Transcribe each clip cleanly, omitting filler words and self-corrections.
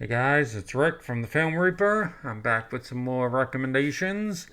Hey guys, it's Rick from the Film Reaper. I'm back with some more recommendations.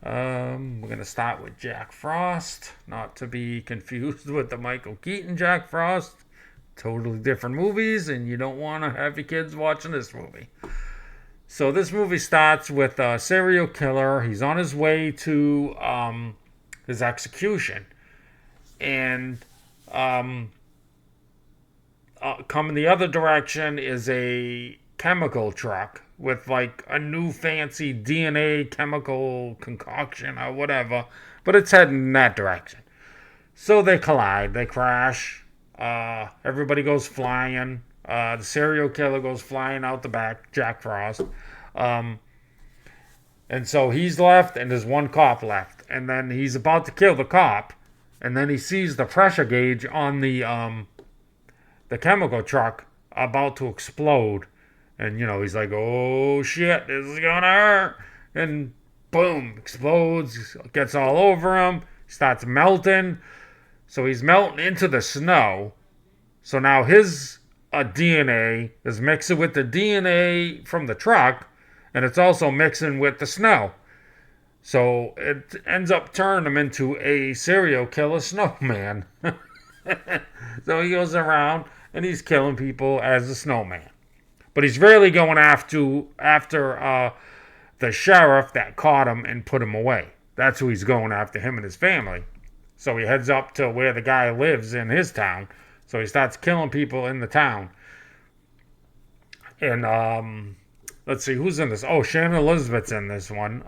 We're going to start with Jack Frost, not to be confused with the Michael Keaton Jack Frost. Totally different movies, and you don't want to have your kids watching this movie. So, this movie starts with a serial killer. He's on his way to his execution. And um, coming the other direction is a chemical truck with like a new fancy DNA chemical concoction or whatever, but it's heading in that direction. So they collide, they crash. Everybody goes flying. The serial killer goes flying out the back, Jack Frost. Um, and so he's left, and there's one cop left. And then he's about to kill the cop, and then he sees the pressure gauge on the chemical truck about to explode. And, he's like, oh shit, this is gonna hurt. And boom, explodes, gets all over him, starts melting. So he's melting into the snow. So now his DNA is mixing with the DNA from the truck, and it's also mixing with the snow. So it ends up turning him into a serial killer snowman. So he goes around and he's killing people as a snowman. But he's really going after the sheriff that caught him and put him away. That's who he's going after, him and his family. So he heads up to where the guy lives in his town. So he starts killing people in the town. And let's see, who's in this? Oh, Shannon Elizabeth's in this one.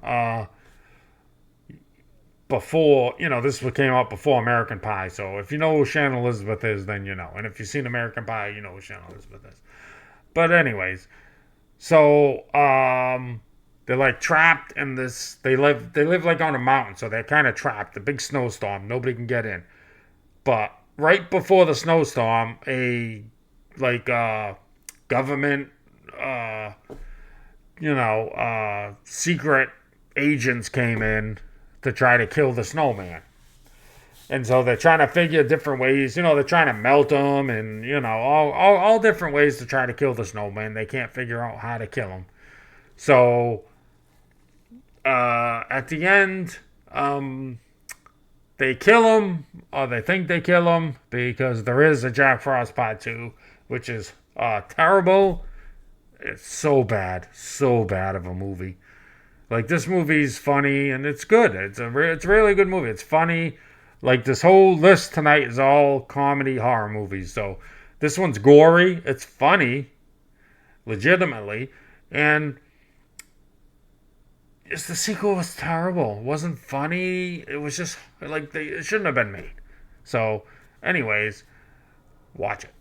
Before, this came out before American Pie. So if you know who Shannon Elizabeth is, then you know. And if you've seen American Pie, you know who Shannon Elizabeth is. But anyways, so they're like trapped in this. They live like on a mountain, so they're kind of trapped. A big snowstorm, nobody can get in. But right before the snowstorm, a like government, secret agents came in to try to kill the snowman. And so they're trying to figure different ways. They're trying to melt him and, all different ways to try to kill the snowman. They can't figure out how to kill him. So at the end, they kill him, or they think they kill him, because there is a Jack Frost Part 2, which is terrible. It's so bad of a movie. Like, this movie's funny, and it's good. It's a really good movie. It's funny. Like, this whole list tonight is all comedy horror movies. So this one's gory. It's funny, legitimately, and the sequel was terrible. It wasn't funny. It was just like it shouldn't have been made. So, anyways, watch it.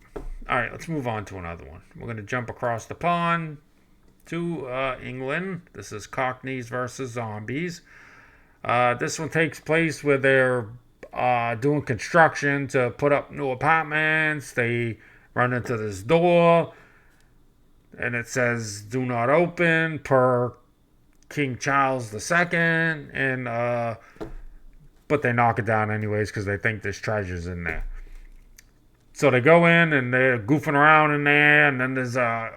All right, let's move on to another one. We're gonna jump across the pond to England. This is Cockneys versus Zombies. This one takes place where they're doing construction to put up new apartments. They run into this door, and it says "Do not open" per King Charles II, and but they knock it down anyways because they think there's treasures in there. So they go in and they're goofing around in there, and then there's a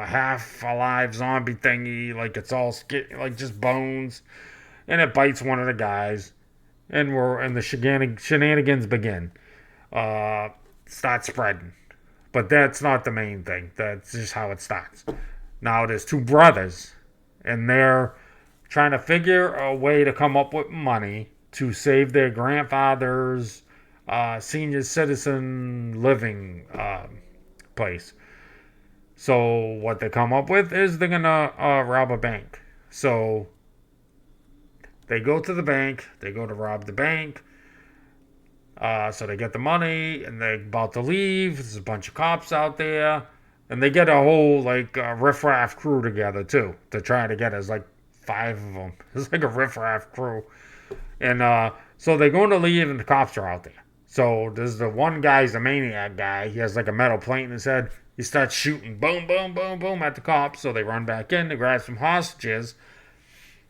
half alive zombie thingy, like it's all like just bones, and it bites one of the guys, and the shenanigans begin. Start spreading, but that's not the main thing. That's just how it starts. Now there's two brothers, and they're trying to figure a way to come up with money to save their grandfather's senior citizen living place. So what they come up with is they're gonna rob a bank. So they go to the bank. They go to rob the bank. So they get the money and they're about to leave. There's a bunch of cops out there, and they get a whole like riffraff crew together too to try to get us, like 5 of them. It's like a riffraff crew, and so they're going to leave, and the cops are out there. So there's the one guy's a maniac guy. He has like a metal plate in his head. He starts shooting, boom, boom, boom, boom, at the cops. So they run back in to grab some hostages.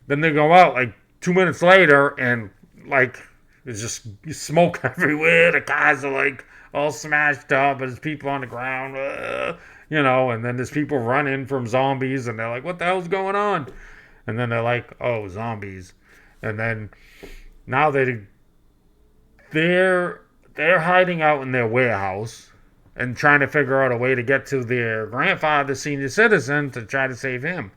Then they go out like 2 minutes later, and like there's just smoke everywhere. The cars are like all smashed up, but there's people on the ground. and then there's people running from zombies, and they're like, what the hell's going on? And then they're like, oh, zombies. And then now they're they're hiding out in their warehouse and trying to figure out a way to get to their grandfather, senior citizen, to try to save him.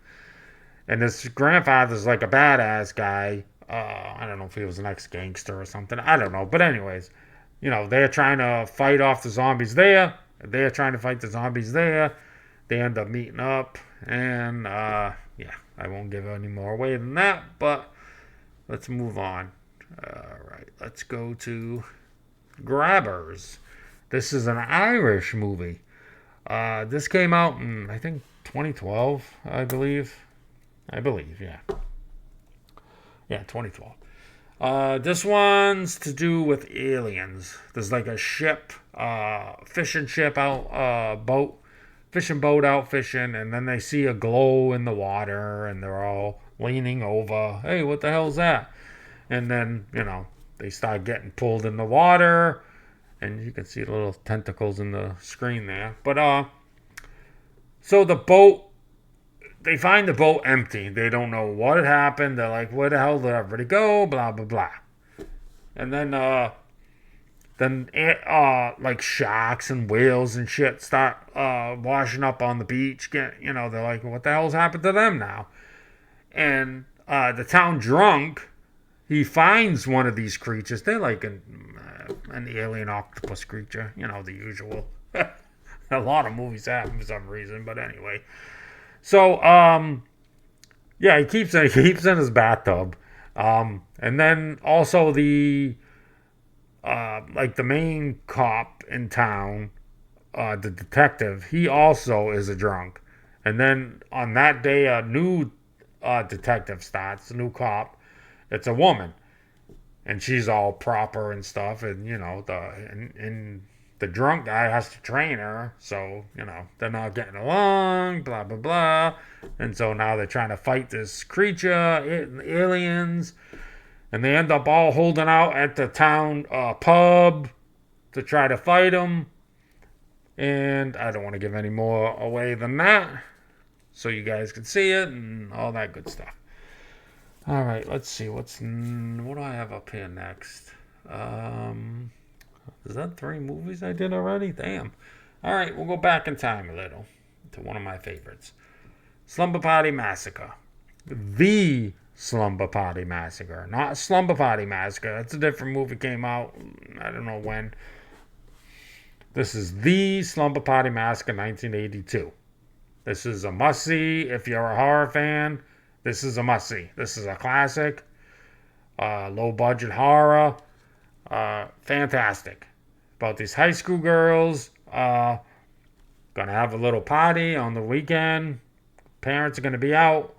And this grandfather's like a badass guy. I don't know if he was an ex-gangster or something. I don't know. But anyways, they're trying to fight off the zombies there. They're trying to fight the zombies there. They end up meeting up. And, yeah, I won't give any more away than that. But let's move on. All right, let's go to Grabbers. This is an Irish movie. This came out in, I think, 2012, I believe. Yeah. Yeah, 2012. This one's to do with aliens. There's like a ship, fishing ship out, fishing boat out fishing, and then they see a glow in the water, and they're all leaning over. Hey, what the hell's that? And then, they start getting pulled in the water, and you can see the little tentacles in the screen there. But, so the boat, they find the boat empty. They don't know what had happened. They're like, where the hell did everybody go? Blah, blah, blah. And then, like sharks and whales and shit start washing up on the beach. They're like, what the hell's happened to them now? And the town drunk, he finds one of these creatures. They're like an alien octopus creature, the usual. A lot of movies have for some reason, but anyway. So, yeah, he keeps in his bathtub. And then also the main cop in town, the detective, he also is a drunk. And then on that day, a new detective starts, a new cop. It's a woman. And she's all proper and stuff. And, the drunk guy has to train her, so, they're not getting along, blah, blah, blah. And so now they're trying to fight this creature, aliens, and they end up all holding out at the town pub to try to fight them. And I don't want to give any more away than that, so you guys can see it and all that good stuff. All right, let's see, what do I have up here next? Is that 3 movies I did already? Damn. All right, we'll go back in time a little to one of my favorites. Slumber Party Massacre. The Slumber Party Massacre. Not Slumber Party Massacre. That's a different movie, came out, I don't know when. This is The Slumber Party Massacre 1982. This is a must-see. If you're a horror fan, this is a must-see. This is a classic. Low-budget horror. Fantastic. About these high school girls gonna have a little party on the weekend. Parents are gonna be out,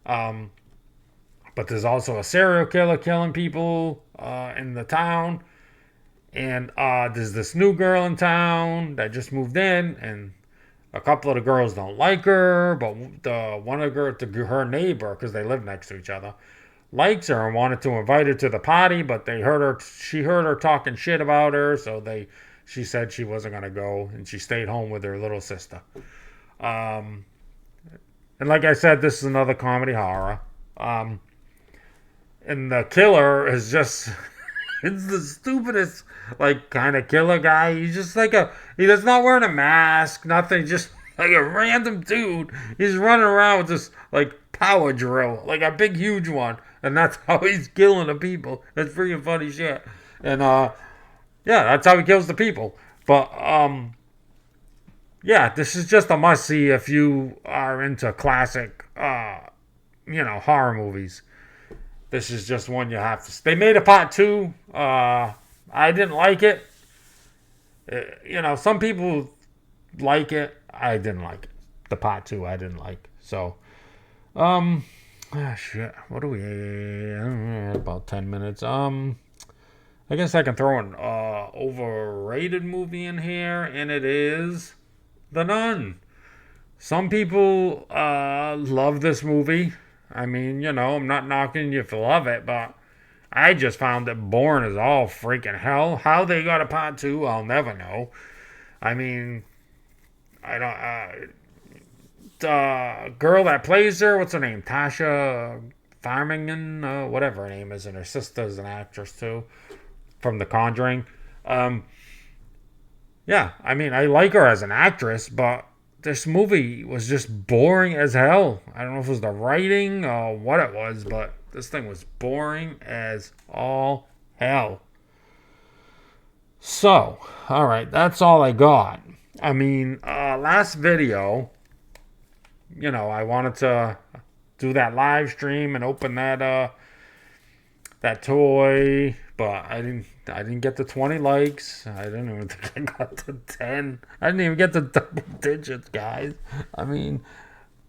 but there's also a serial killer killing people in the town, and there's this new girl in town that just moved in, and a couple of the girls don't like her, but her neighbor, because they live next to each other, likes her and wanted to invite her to the party, but she heard her talking shit about her, so she said she wasn't going to go, and she stayed home with her little sister. And like I said, this is another comedy horror. And the killer is just, it's the stupidest, kind of killer guy. He's just he does not wearing a mask, nothing, just like a random dude. He's running around with this, power drill, like a big, huge one. And that's how he's killing the people. That's freaking funny shit. And, yeah, that's how he kills the people. But, yeah, this is just a must-see if you are into classic, horror movies. This is just one you have to... They made a part 2. I didn't like it. Some people like it. I didn't like it. The part 2 I didn't like. So, shit. What do we... about 10 minutes. I guess I can throw an overrated movie in here, and it is The Nun. Some people love this movie. I mean, I'm not knocking you if you love it, but I just found it boring as all freaking hell. How they got a part 2, I'll never know. I mean, I don't. The girl that plays her, what's her name? Tasha Farmington, whatever her name is, and her sister's an actress too from The Conjuring. Um, yeah, I mean, I like her as an actress, but this movie was just boring as hell. I don't know if it was the writing or what it was, but this thing was boring as all hell. So, all right, that's all I got. I mean, last video, I wanted to do that live stream and open that toy, but I didn't get the 20 likes. I didn't even think I got to 10. I didn't even get the double digits, guys. I mean,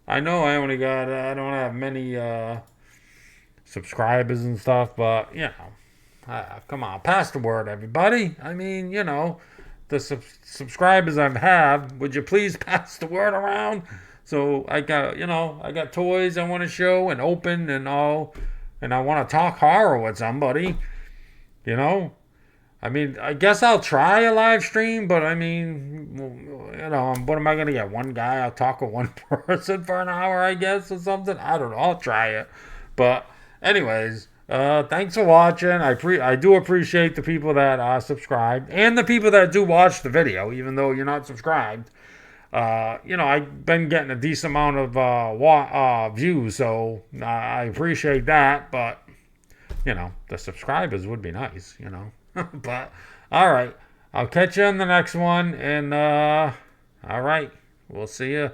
I know I don't have many subscribers and stuff, but come on, pass the word, everybody. I mean, the subscribers I have, would you please pass the word around? So I got toys I want to show and open and all, and I want to talk horror with somebody. You know, I mean, I guess I'll try a live stream, but I mean, what am I gonna get? One guy? I'll talk with one person for an hour, I guess, or something. I don't know. I'll try it, but anyways. Thanks for watching. I do appreciate the people that subscribed and the people that do watch the video, even though you're not subscribed. I've been getting a decent amount of views, so I appreciate that. But the subscribers would be nice. But all right, I'll catch you in the next one, and all right, we'll see you.